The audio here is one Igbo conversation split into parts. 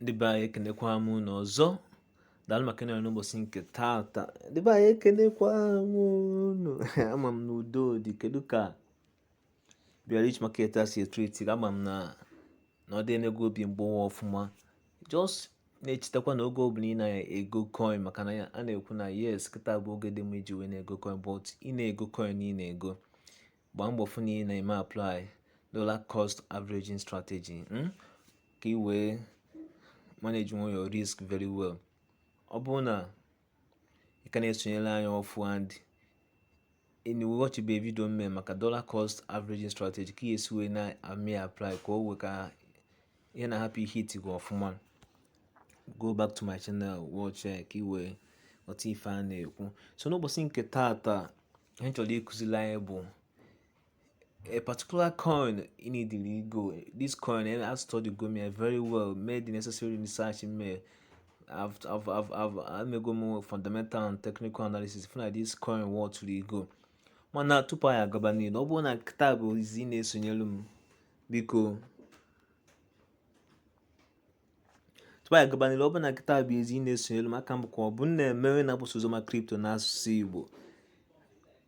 ndị be anyị ekenekwa m unu ọzọ. Daalụ maka ịnọrọ n'ụbọchị nke taata. Ndị be anyị ekenekwa m unu ama m na udo dị. Kedu ka Rich market si etreti? Ama m na ọ dị n'ego obi mgbawa ọfụma. Just na-echetakwa na oge ọbụla ị na-ego coin, maka na a na-ekwu na yes, kịta bụ oge dị mma iji wee na-ego coin, but ị na-ego coin ị na-ego, gbaa mbọ fụ na ị na-eme apply dollar cost averaging strategy ka ị wee manage your risk very well. Ọ bụrụ na ị ka na-esonyere anyị ọfụ and watchbe video mme maka dollar cost averaging strategy ka esi wee na-ame apply ka o wee ka ihe na-ahapụ hit gị ọfụma, go back to my channel watch ka ị wee ọtụ ife a na-ekwu. So n'ụbọchị nke taata ihe chọrọ ịkụzili anyị bụ a particular coin you need to go. This coin, I studied go me very well, made the necessary research in me. I've made go more fundamental and technical analysis. If like this coin what to go. Mana tupu anyị agaba n'ihu, ọ bụrụ na nkịta bụ izi na-esonyelu m, biko tupu anyị agaba n'ihu, ọ bụrụ na nkịta bụ izi na-esonyelu m, aka m bụkwa ọ bụ na-emere na-abụsụ ụzọ ma crypto n'asụsụ Igbo.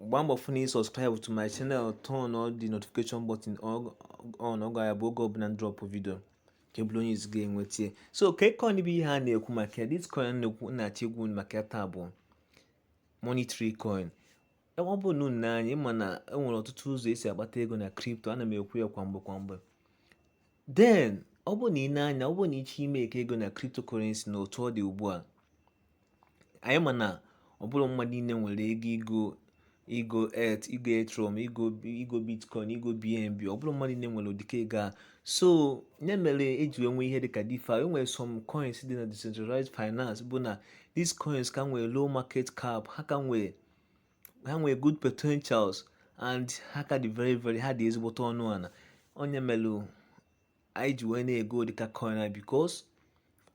Gbaa mbọ fụ na subscribe to my channel, turn on the notification button on oge ya bụ oge ọbụla drop video ka ebulu onye iziga enwetie. So ka coin bụ ihe a na-ekwu maka this coin na-achị egwu maka taa bụ monetary coin. Ọ bụ na unu anya ịma na enwere ọtụtụ ụzọ esi agbata ego na crypto, ana m ekwu ya kwa mgbe. Then ọ bụ na ị na-anya, ọ bụ na ịchọ ime ego na cryptocurrency na otu ọ dị ugbu a, anyị ma na ọ bụrụ mmadụ niile nwere ego Ethereum, ego Bitcoin, ego BNB. Ọ bụrụ mmadụ na-enwere ụdịka ego a. So nye mere eji enwe ihe dịka DeFi. Enwere some coins dị na decentralized finance bụ na these coins ka nwere low market cap, ha nwere good potentials, and ha ka dị very ha dị ezigbote ọnụ ana. Onye mere anyị ji wee na-ego dịka coin a, because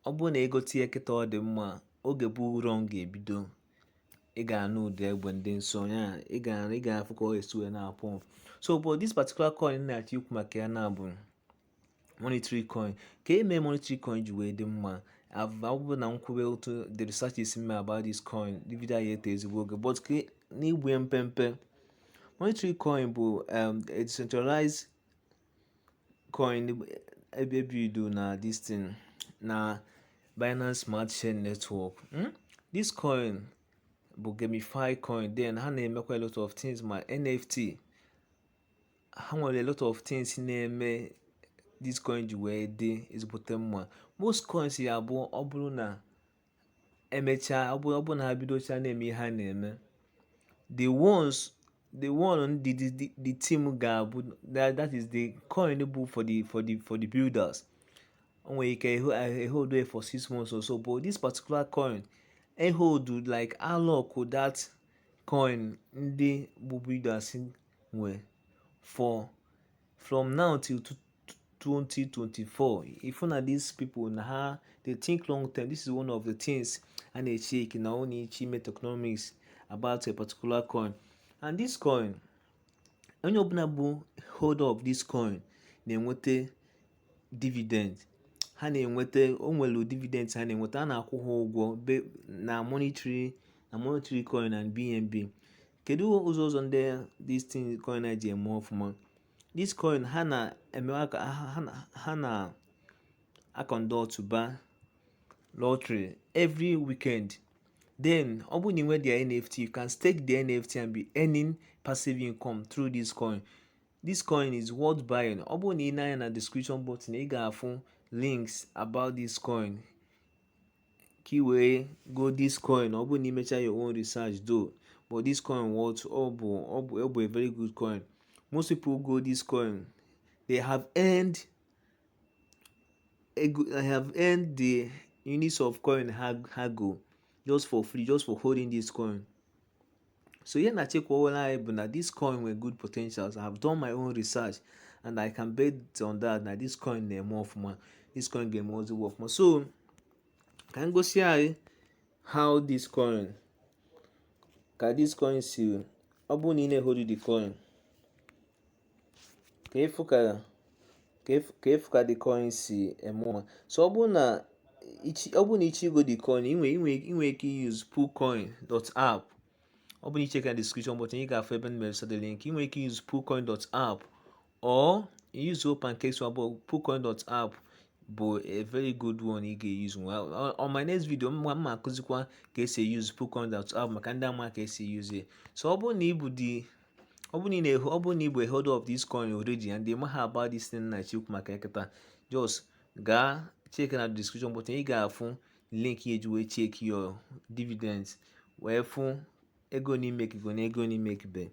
ọ bụrụ na ego tinye kịta ọ dị mma, oge bụ ụrọ m ga-ebido, ị ga-anụ ụdị egbe ndị nso ya, ị ga-afụ ka ọ esi wee na-apụ. So but this particular coin na-achọ ikwu maka ya na bụ monetary coin. Ka eme monetary coin ji wee dị mma, ọ bụ na nkwube otu the research is made about this coin, the video ya ete ezigbo oge, but ka n'igwe mpempe, monetary coin bụ a decentralized coin ebe bido na this thing na Binance Smart Chain Network. This coin bụ gamified coin. Then ha na-emekwa a lot of things, ma NFT, ha nwere a lot of things na-eme this coin ji wee dị ezigbote mma. Most coins ya bụ ọ bụrụ na emechaa, ọ bụrụ na ha bidocha na-eme ihe ha na-eme, the team ga-abụ that is the coin bụ for the builders. O nwere ike hold for 6 months or so, but this particular coin hold like unlock that coin ndị bụ builders nwe for from now till 2024. If one of these people na they think long term, this is one of the things and they check na only achievement economics about a particular coin. And this coin, onye ọbụla bụ holder of this coin na-enweta dividend. Ha na-enweta, o nwere dividends ha na-enweta, a na-akwụ ha ụgwọ na monetary coin and BNB. Kedu ụzọ ndị this thing coin ji eme ọfụma? This coin ha na conduct ba lottery every weekend. Then ọ bụ na inwe their NFT, you can stake the NFT and be earning passive income through this coin. This coin is worth buying. Ọ bụ na ị na-anya na description button, ị ga-afụ links about this coin ka ị wee go this coin. Ọ bụ na imecha your own research though, but this coin ọ bụ a very good coin. Most people go this coin, they have earned the units of coin ha go just for free, just for holding this coin. So here na check what I bụ na this coin with good potentials. I have done my own research and I can bet on that na this coin na-eme ọfụma, this coin ga-eme ozigbo ọfụma. So ka m gosi anyị how this coin si, ọ bụ na ị na-hold the coin, ka efu ka the coin si eme ọma. So ọ bụ na ọ bụrụ na ichigo the coin inwe ike use poolcoin.app. ọ bụrụ na icheka na description button ị ga-afụ ebe m the link. inwe ike use poolcoin.app or use Okenwa.Crypto. poolcoin.app bụ a very good one ị ga-use. On my next video m akụzikwa ka esi use poolcoin.app maka ndị ama ka esi use. So ọ bụrụ na ị bụ a holder of this coin already and they maha about this thing na chikwu maka eketa, just gaa check na description button. ị ga-afụ link eji wee check your dividends wee fụ ego n'ime ego na ego n'ime ekibe.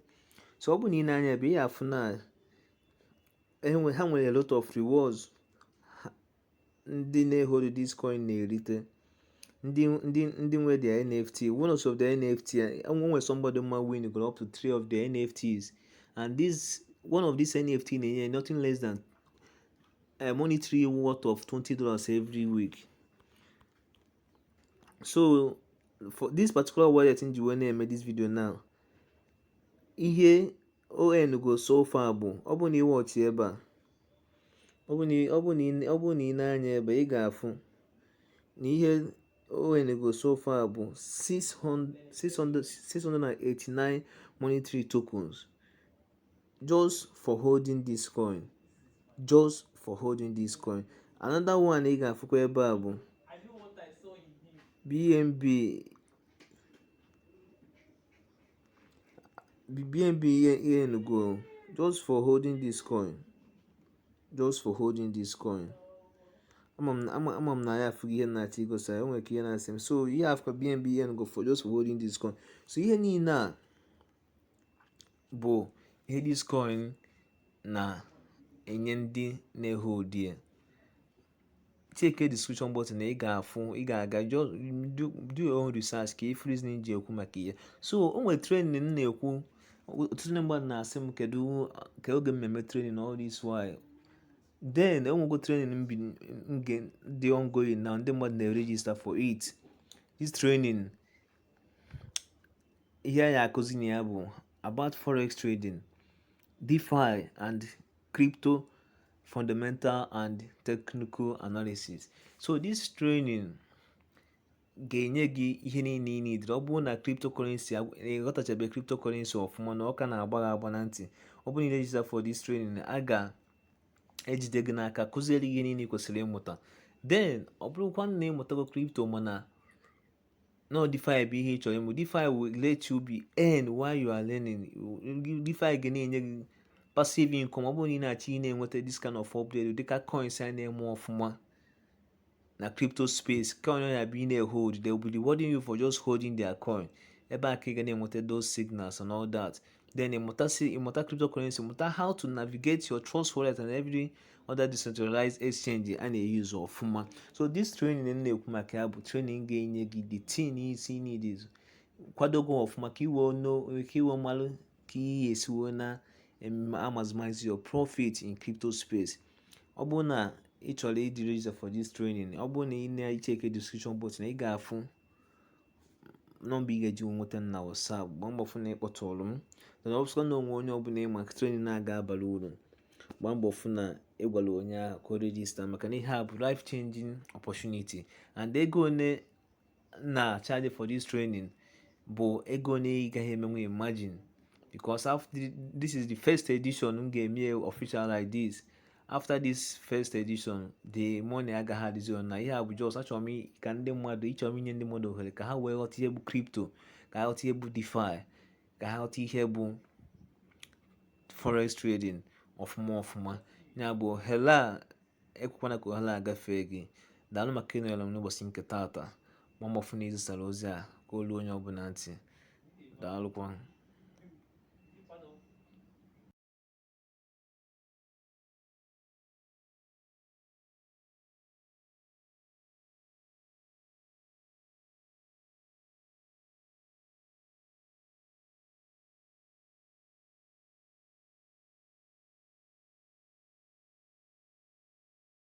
So ọ bụ na ị na-anya ebe ị ga-afụ na ha nwere a lot of rewards ndị na-ehold this coin na-erite. ndị nwe their NFT, one of the NFT, nwere somebody win got up to 3 of the NFTs, and one of these NFT na-enye nothing less than monetary worth of $20 every week. So for this particular wallet in ji na-eme this video now, ihe on go so far bụ ọ bụ na ị watch ebe a, ọ bụ na ị na-anya ebe ị ga-afụ na ihe on go so far bụ 689 monetary tokens just for holding this coin. Another one ị ga-afụkwa ebe a bụ BNB yen go just for holding this coin. ama m na ya afụghị ihe na-achọ igosa, o nwere ka ihe na-asị m. So ihe afụkwa BNB yen go for just for holding this coin. So ihe niile a bụ ihe this coin na-enye ndị na-ehold ya. check the description button na ị ga-aga just do your own research ka if reason ji ekwu maka ihe. So o nwere training na-ekwu, ọtụtụ ndị mmadụ na-asị m kedu ka oge mmemme training all this while. Then enwego training dị ongoing na ndị mmadụ na-register for it. This training ihe ya akụzi na ya bụ about forex trading, DeFi and crypto fundamental and technical analysis. So this training ga-enye gị ihe niile ị need. ọ bụrụ na cryptocurrency ịghọtachabe cryptocurrency ọfụma na ọ ka na-agba na ntị, ọ bụrụ na register for this training a ga-ejide gị n'aka kụziere ihe niile ị kwesịrị ịmụta. Then ọ bụrụkwa na ịmụtago crypto mana no DeFi bụ ihe ị chọrọ ịmụ, DeFi will let you be earn while you are learning. DeFi ga na-enye gị passive income. ọ bụrụ na ị na-achọ ị na-enweta this kind of upgrade dịka coins a na-eme ọfụma na crypto space, coin ya bụ ị na-hold, they will be rewarding you for just holding their coin. ebe a ka ị ga na-enweta those signals and all that. Then ịmụta cryptocurrency, mụta how to navigate your trust wallet and every other decentralized exchange a na-use ọfụma. So this training na-ekwu maka ya bụ training ga-enye gị the thing isi need kwadogo ọfụma ka iwe malụ ka ihe esiwo na maximize your profit in crypto space. ọ bụrụ na ị chọrọ ịdị register for this training, ọ bụrụ na ị na-echeke description button ị ga-afụ nọmba ị ga-eji nweta na WhatsApp. gbaa mbọ fụ na ịkpọtụrụ m. na ọ bụsịkwa na onwe onye ọbụla ịma training na-aga abalị uru, gbaa mbọ fụ na ịgwara onye ahụ ka o register maka na ihe a bụ life changing opportunity. And ego one na charge for this training bụ ego one ị gaghị emenwe imagine, because after this is the first edition m ga-eme official like this. After this first edition, the money agaghị adịzi on na ihe a bụ just achọrọ m ka ndị mmadụ ịchọrọ m inye ndị mmadụ ohere ka ha wee ghọta ihe bụ crypto, ka ha ghọta ihe bụ DeFi, ka ha ghọta ihe bụ forex trading ọfụma. ya bụ hela ekwekwana ka ohala agafee gị. daalụ maka ịnọrọ m n'ụbọchị nke taata. gbaa mbọ fụ na izisara ozi a ka olu onye ọbụla ntị. daalụkwa.